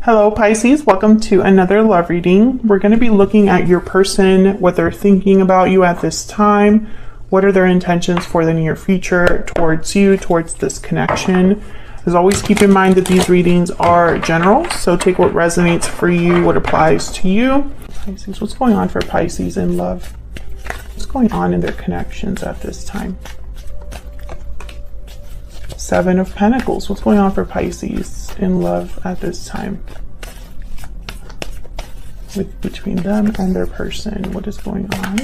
Hello Pisces, welcome to another love reading. We're going to be looking at your person, what they're thinking about you at this time, what are their intentions for the near future towards you, towards this connection. As always, keep in mind that these readings are general, so take what resonates for you, what applies to you. Pisces, what's going on for Pisces in love? What's going on in their connections at this time? Seven of Pentacles, what's going on for Pisces in love at this time? Between them and their person, what is going on?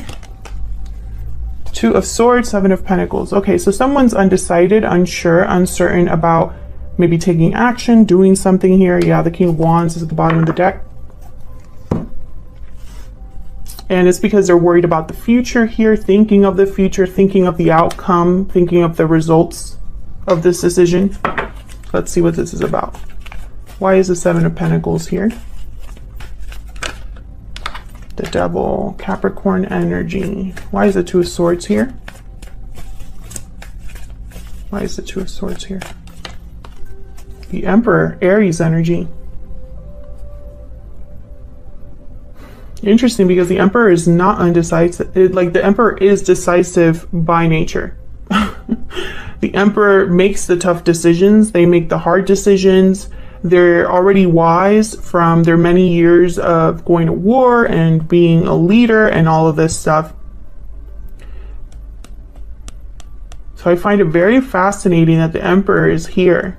Two of Swords, Seven of Pentacles. Okay, so someone's undecided, unsure, uncertain about maybe taking action, doing something here. Yeah, the King of Wands is at the bottom of the deck. And it's because they're worried about the future here, thinking of the future, thinking of the outcome, thinking of the results of this decision. Let's see what this is about. Why is the Seven of Pentacles here? The Devil, Capricorn energy. Why is the Two of Swords here? Why is the Two of Swords here? The Emperor, Aries energy. Interesting, because the Emperor is not undecisive. The Emperor is decisive by nature. The Emperor makes the tough decisions. They make the hard decisions. They're already wise from their many years of going to war and being a leader and all of this stuff. So I find it very fascinating that the Emperor is here.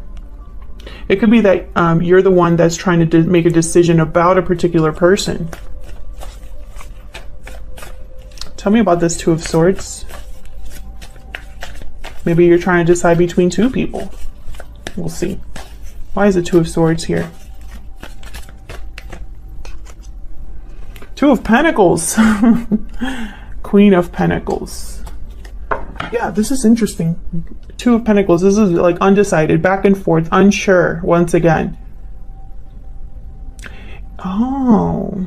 It could be that you're the one that's trying to make a decision about a particular person. Tell me about this Two of Swords. Maybe you're trying to decide between two people. We'll see. Why is the Two of Swords here? Two of Pentacles. Queen of Pentacles. Yeah, this is interesting. Two of Pentacles. This is like undecided, back and forth, unsure once again. Oh.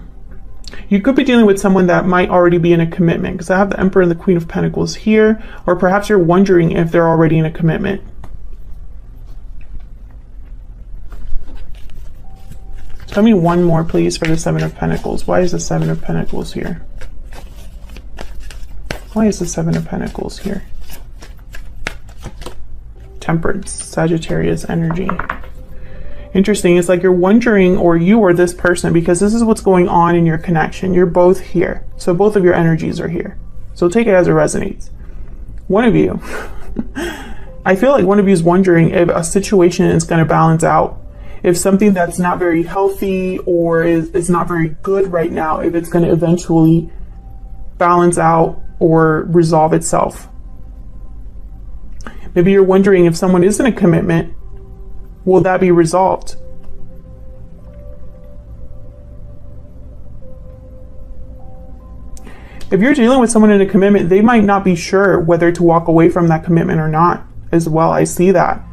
You could be dealing with someone that might already be in a commitment, because I have the Emperor and the Queen of Pentacles here, or perhaps you're wondering if they're already in a commitment. Tell me one more, please, for the Seven of Pentacles. Why is the Seven of Pentacles here? Why is the Seven of Pentacles here? Temperance, Sagittarius energy. Interesting. It's like you're wondering, or you or this person, because this is what's going on in your connection. You're both here. So both of your energies are here. So take it as it resonates. One of you, I feel like one of you is wondering if a situation is going to balance out. If something that's not very healthy or is not very good right now, if it's going to eventually balance out or resolve itself. Maybe you're wondering if someone is in a commitment, will that be resolved? If you're dealing with someone in a commitment, they might not be sure whether to walk away from that commitment or not as well. I see that.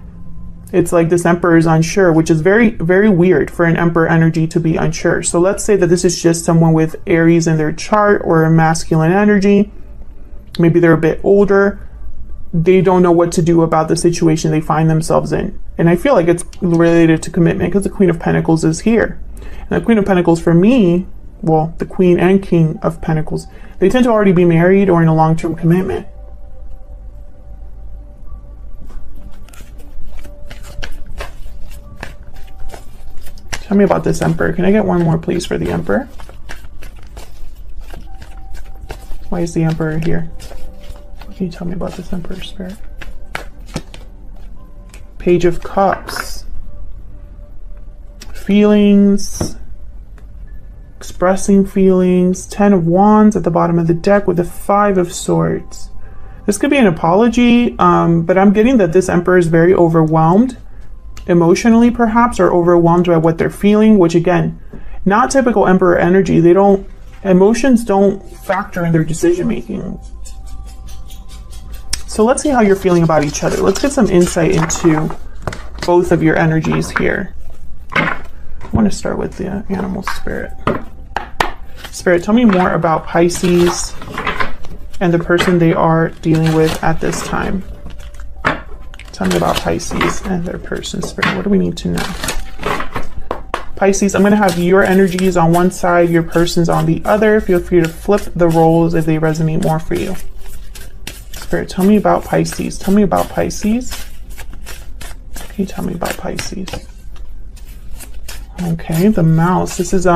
It's like this Emperor is unsure, which is very, very weird for an Emperor energy to be unsure. So let's say that this is just someone with Aries in their chart or a masculine energy. Maybe they're a bit older. They don't know what to do about the situation they find themselves in. And I feel like it's related to commitment because the Queen of Pentacles is here. And the Queen of Pentacles for me, well, the Queen and King of Pentacles, they tend to already be married or in a long-term commitment. Tell me about this Emperor. Can I get one more, please, for the Emperor? Why is the Emperor here? What can you tell me about this Emperor, Spirit? Page of Cups. Feelings. Expressing feelings. Ten of Wands at the bottom of the deck with the Five of Swords. This could be an apology, but I'm getting that this Emperor is very overwhelmed. Emotionally, perhaps, or overwhelmed by what they're feeling, which again, not typical Emperor energy. Emotions don't factor in their decision making. So let's see how you're feeling about each other. Let's get some insight into both of your energies here. I want to start with the animal spirit. Spirit, tell me more about Pisces and the person they are dealing with at this time. Tell me about Pisces and their person, Spirit. What do we need to know? Pisces, I'm going to have your energies on one side, your person's on the other. Feel free to flip the roles if they resonate more for you. Spirit, tell me about Pisces. Tell me about Pisces. Can you tell me about Pisces? Okay, the mouse. This is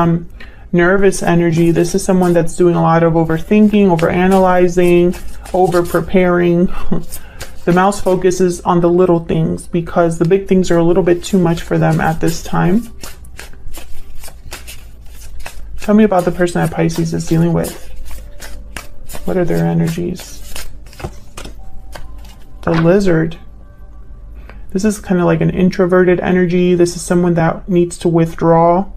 nervous energy. This is someone that's doing a lot of overthinking, overanalyzing, over-preparing. The mouse focuses on the little things because the big things are a little bit too much for them at this time. Tell me about the person that Pisces is dealing with. What are their energies? The lizard. This is kind of like an introverted energy. This is someone that needs to withdraw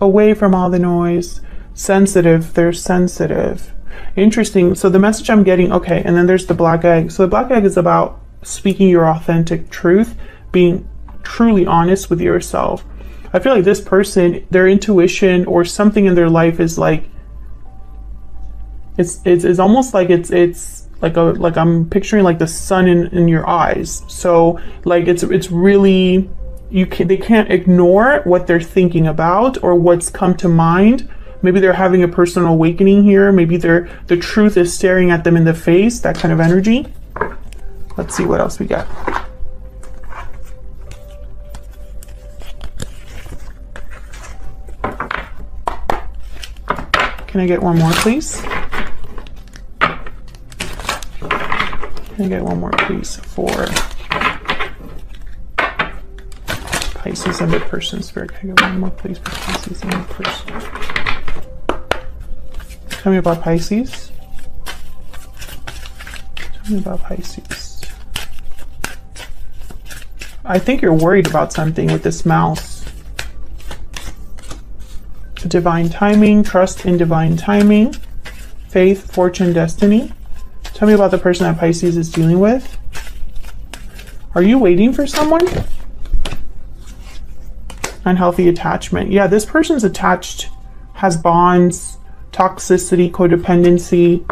away from all the noise. Sensitive. They're sensitive. Interesting. So the message I'm getting, okay, and then there's the black egg. So the black egg is about speaking your authentic truth, being truly honest with yourself. I feel like this person, their intuition or something in their life is like, it's almost like it's like I'm picturing like the sun in your eyes. So like it's really, they can't ignore what they're thinking about or what's come to mind. Maybe they're having a personal awakening here. Maybe the truth is staring at them in the face, that kind of energy. Let's see what else we got. Can I get one more, please? Can I get one more, please, for Pisces and the person? Spirit, can I get one more, please, for Pisces and the person? Tell me about Pisces. Tell me about Pisces. I think you're worried about something with this mouse. Divine timing, trust in divine timing, faith, fortune, destiny. Tell me about the person that Pisces is dealing with. Are you waiting for someone? Unhealthy attachment. Yeah, this person's attached, has bonds, toxicity, codependency.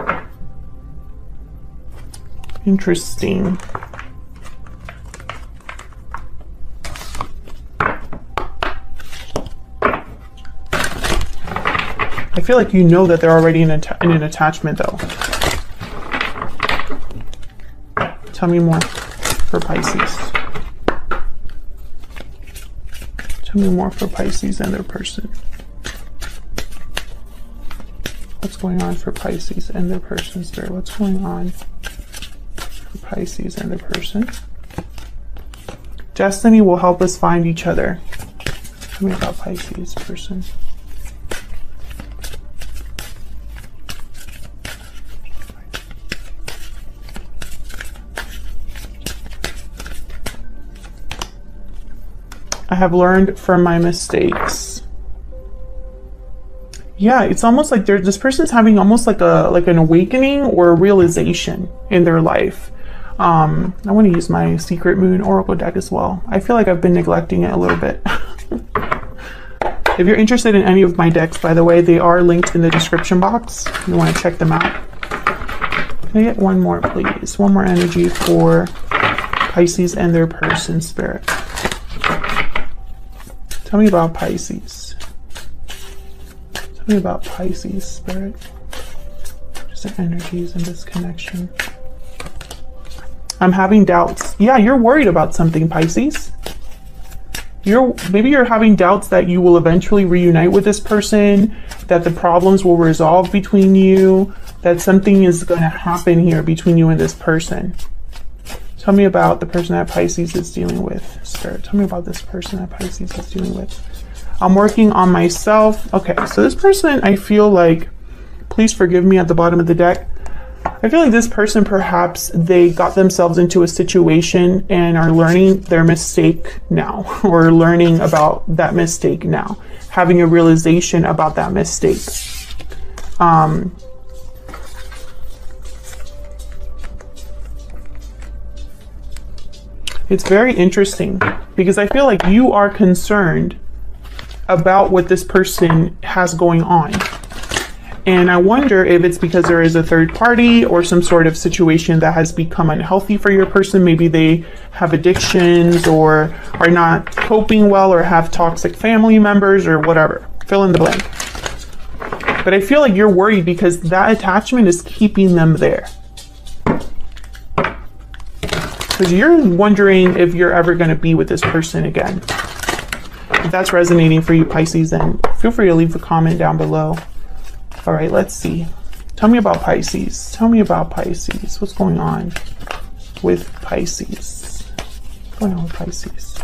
Interesting. I feel like you know that they're already in an attachment though. Tell me more for Pisces. Tell me more for Pisces and their person. What's going on for Pisces and their person, Spirit? What's going on for Pisces and their person? Destiny will help us find each other. Tell me about Pisces person. I have learned from my mistakes. Yeah, it's almost like this person's having almost like an awakening or a realization in their life. I want to use my Secret Moon Oracle deck as well. I feel like I've been neglecting it a little bit. If you're interested in any of my decks, by the way, they are linked in the description box. If you want to check them out. Can I get one more, please? One more energy for Pisces and their person, Spirit. Tell me about Pisces. Tell me about Pisces, Spirit. Just the energies in this connection. I'm having doubts. Yeah, you're worried about something, Pisces. Maybe you're having doubts that you will eventually reunite with this person, that the problems will resolve between you, that something is going to happen here between you and this person. Tell me about the person that Pisces is dealing with, Spirit. Tell me about this person that Pisces is dealing with. I'm working on myself. Okay, so this person, I feel like, please forgive me at the bottom of the deck. I feel like this person, perhaps they got themselves into a situation and are learning their mistake now, or learning about that mistake now, having a realization about that mistake. It's very interesting because I feel like you are concerned about what this person has going on. And I wonder if it's because there is a third party or some sort of situation that has become unhealthy for your person. Maybe they have addictions or are not coping well or have toxic family members or whatever. Fill in the blank. But I feel like you're worried because that attachment is keeping them there. Because you're wondering if you're ever going to be with this person again. If that's resonating for you, Pisces, then feel free to leave a comment down below. All right, let's see. Tell me about Pisces. Tell me about Pisces. What's going on with Pisces? What's going on with Pisces?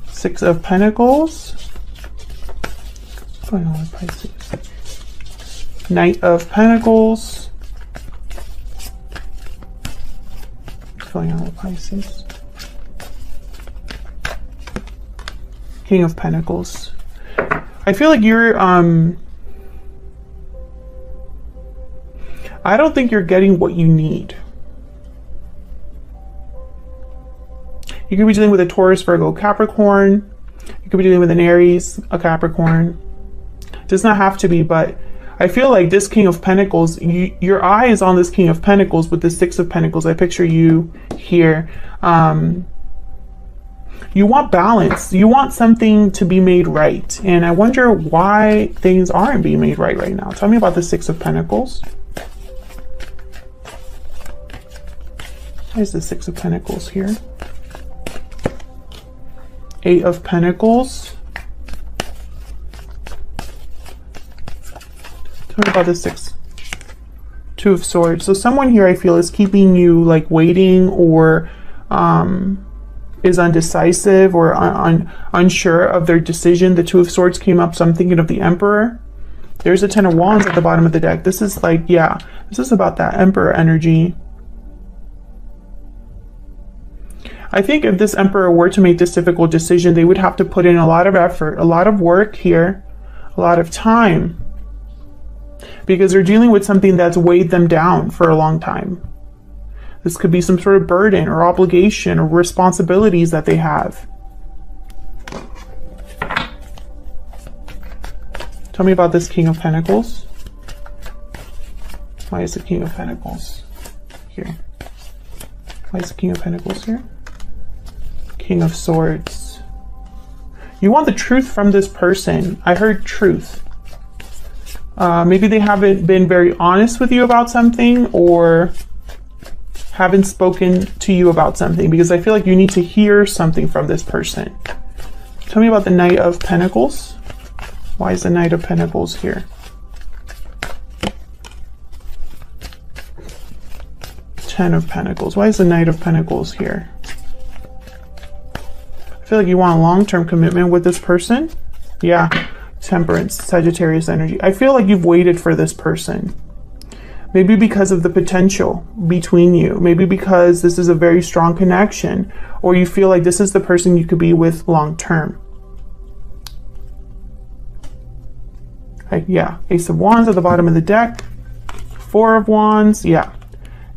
Six of Pentacles. What's going on with Pisces? Knight of Pentacles. What's going on with Pisces? King of Pentacles. I feel like you're, I don't think you're getting what you need. You could be dealing with a Taurus, Virgo, Capricorn. You could be dealing with an Aries, a Capricorn. It does not have to be, but I feel like this King of Pentacles, your eye is on this King of Pentacles with the Six of Pentacles. I picture you here. You want balance. You want something to be made right. And I wonder why things aren't being made right now. Tell me about the Six of Pentacles. Where's the Six of Pentacles here? Eight of Pentacles. Tell me about the Six. Two of Swords. So someone here I feel is keeping you like waiting or is undecisive or unsure of their decision. The Two of Swords came up, so I'm thinking of the Emperor. There's a Ten of Wands at the bottom of the deck. This is like, yeah, this is about that Emperor energy. I think if this Emperor were to make this difficult decision, they would have to put in a lot of effort, a lot of work here, a lot of time, because they're dealing with something that's weighed them down for a long time. This could be some sort of burden or obligation or responsibilities that they have. Tell me about this King of Pentacles. Why is the King of Pentacles here? Why is the King of Pentacles here? King of Swords. You want the truth from this person. I heard truth. Maybe they haven't been very honest with you about something or haven't spoken to you about something, because I feel like you need to hear something from this person. Tell me about the Knight of Pentacles. Why is the Knight of Pentacles here? Ten of Pentacles. Why is the Knight of Pentacles here? I feel like you want a long-term commitment with this person. Yeah. Temperance, Sagittarius energy. I feel like you've waited for this person. Maybe because of the potential between you. Maybe because this is a very strong connection, or you feel like this is the person you could be with long-term. Yeah. Ace of Wands at the bottom of the deck. Four of Wands. Yeah.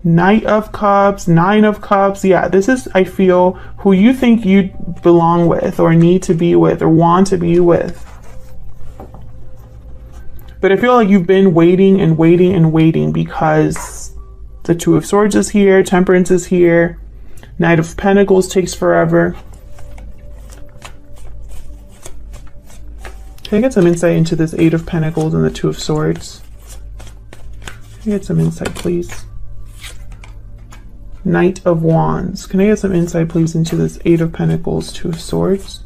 Knight of Cups, Nine of Cups. Yeah, this is, I feel, who you think you belong with or need to be with or want to be with. But I feel like you've been waiting and waiting and waiting because the Two of Swords is here, Temperance is here, Knight of Pentacles takes forever. Can I get some insight into this Eight of Pentacles and the Two of Swords? Can I get some insight, please? Knight of Wands. Can I get some insight, please, into this Eight of Pentacles, Two of Swords?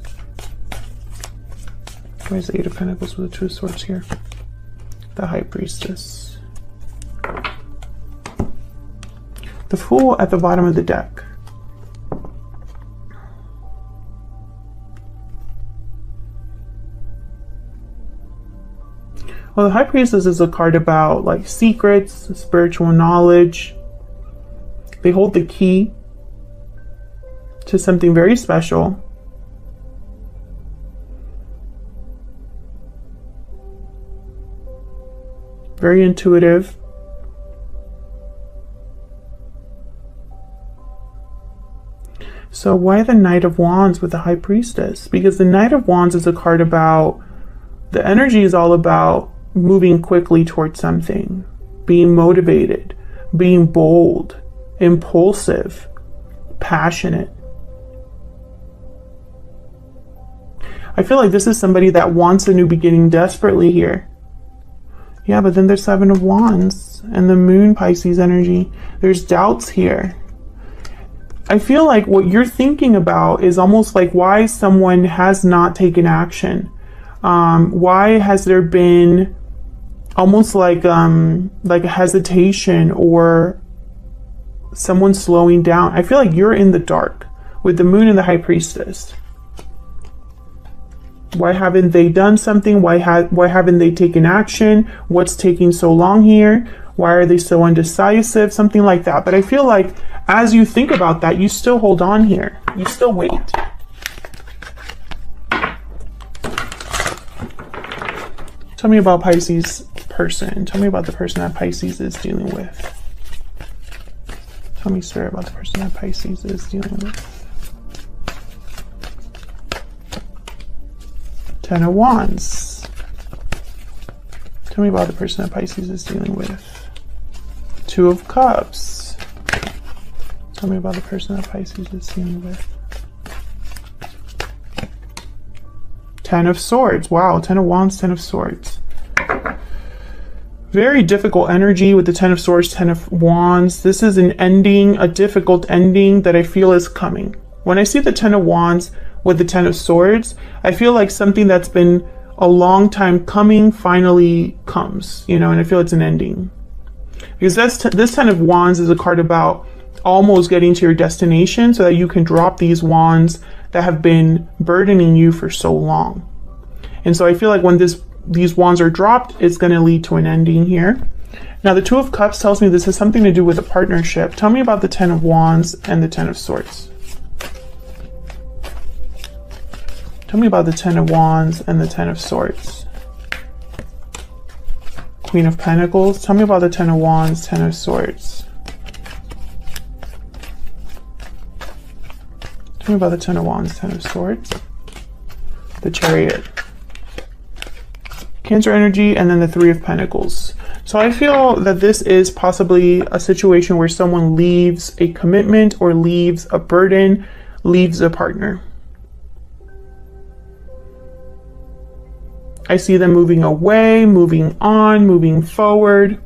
Where's the Eight of Pentacles with the Two of Swords here? The High Priestess. The Fool at the bottom of the deck. Well, the High Priestess is a card about like secrets, spiritual knowledge. They hold the key to something very special. Very intuitive. So why the Knight of Wands with the High Priestess? Because the Knight of Wands is a card about, the energy is all about moving quickly towards something, being motivated, being bold, impulsive, passionate. I feel like this is somebody that wants a new beginning desperately here. Yeah, but then there's Seven of Wands and the Moon Pisces energy. There's doubts here. I feel like what you're thinking about is almost like why someone has not taken action. Why has there been almost like a hesitation or someone slowing down? I feel like you're in the dark with the Moon and the High Priestess. Why haven't they done something? Why haven't they taken action? What's taking so long here? Why are they so undecisive? Something like that. But I feel like as you think about that, you still hold on here. You still wait. Tell me about Pisces person. Tell me about the person that Pisces is dealing with. Tell me, Spirit, about the person that Pisces is dealing with. Ten of Wands. Tell me about the person that Pisces is dealing with. Two of Cups. Tell me about the person that Pisces is dealing with. Ten of Swords. Wow, Ten of Wands, Ten of Swords. Very difficult energy with the Ten of Swords, Ten of Wands. This is an ending, a difficult ending that I feel is coming. When I see the Ten of Wands with the Ten of Swords, I feel like something that's been a long time coming finally comes, you know, and I feel it's an ending. Because this Ten of Wands is a card about almost getting to your destination so that you can drop these wands that have been burdening you for so long. And so I feel like when these wands are dropped, it's going to lead to an ending here. Now, the Two of Cups tells me this has something to do with a partnership. Tell me about the Ten of Wands and the Ten of Swords. Tell me about the Ten of Wands and the Ten of Swords. Queen of Pentacles. Tell me about the Ten of Wands, Ten of Swords. Tell me about the Ten of Wands, Ten of Swords. The Chariot. Cancer energy, and then the Three of Pentacles. So I feel that this is possibly a situation where someone leaves a commitment or leaves a burden, leaves a partner. I see them moving away, moving on, moving forward.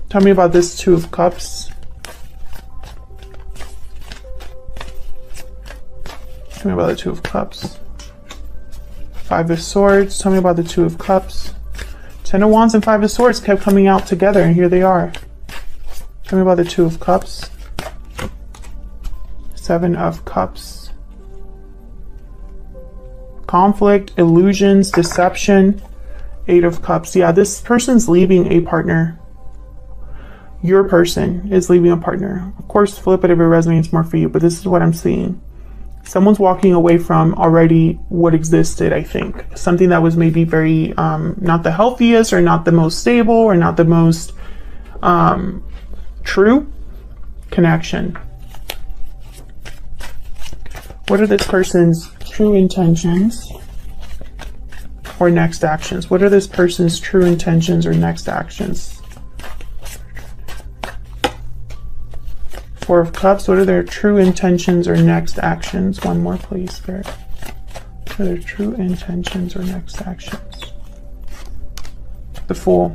Tell me about this Two of Cups. Tell me about the Two of Cups. Five of Swords. Tell me about the Two of Cups. Ten of Wands and Five of Swords kept coming out together, and here they are. Tell me about the Two of Cups. Seven of Cups. Conflict, illusions, deception. Eight of Cups. Yeah, this person's leaving a partner. Your person is leaving a partner. Of course, flip it if it resonates more for you, but this is what I'm seeing. Someone's walking away from already what existed, I think. Something that was maybe very, not the healthiest or not the most stable or not the most true connection. What are this person's true intentions or next actions? What are this person's true intentions or next actions? Four of Cups. What are their true intentions or next actions? One more, please, Spirit. What are their true intentions or next actions? The Fool.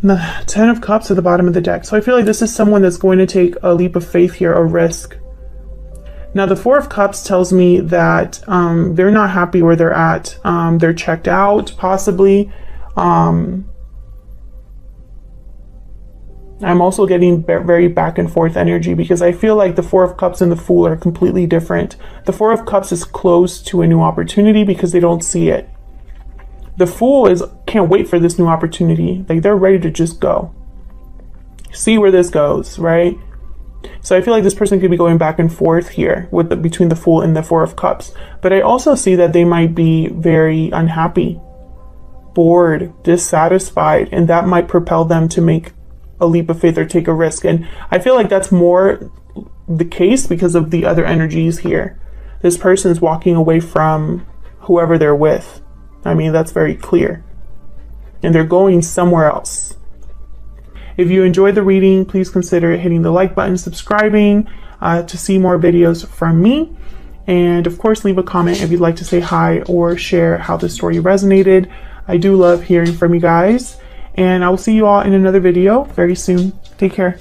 And the Ten of Cups at the bottom of the deck. So I feel like this is someone that's going to take a leap of faith here, a risk. Now, the Four of Cups tells me that they're not happy where they're at. They're checked out, possibly. I'm also getting very back and forth energy because I feel like the Four of Cups and the Fool are completely different. The Four of Cups is close to a new opportunity because they don't see it. The Fool can't wait for this new opportunity. Like, they're ready to just go. See where this goes, right? So I feel like this person could be going back and forth here between the Fool and the Four of Cups. But I also see that they might be very unhappy, bored, dissatisfied, and that might propel them to make a leap of faith or take a risk. And I feel like that's more the case because of the other energies here. This person's walking away from whoever they're with. I mean, that's very clear. And they're going somewhere else. If you enjoyed the reading, please consider hitting the like button, subscribing to see more videos from me. And of course, leave a comment if you'd like to say hi or share how the story resonated. I do love hearing from you guys. And I will see you all in another video very soon. Take care.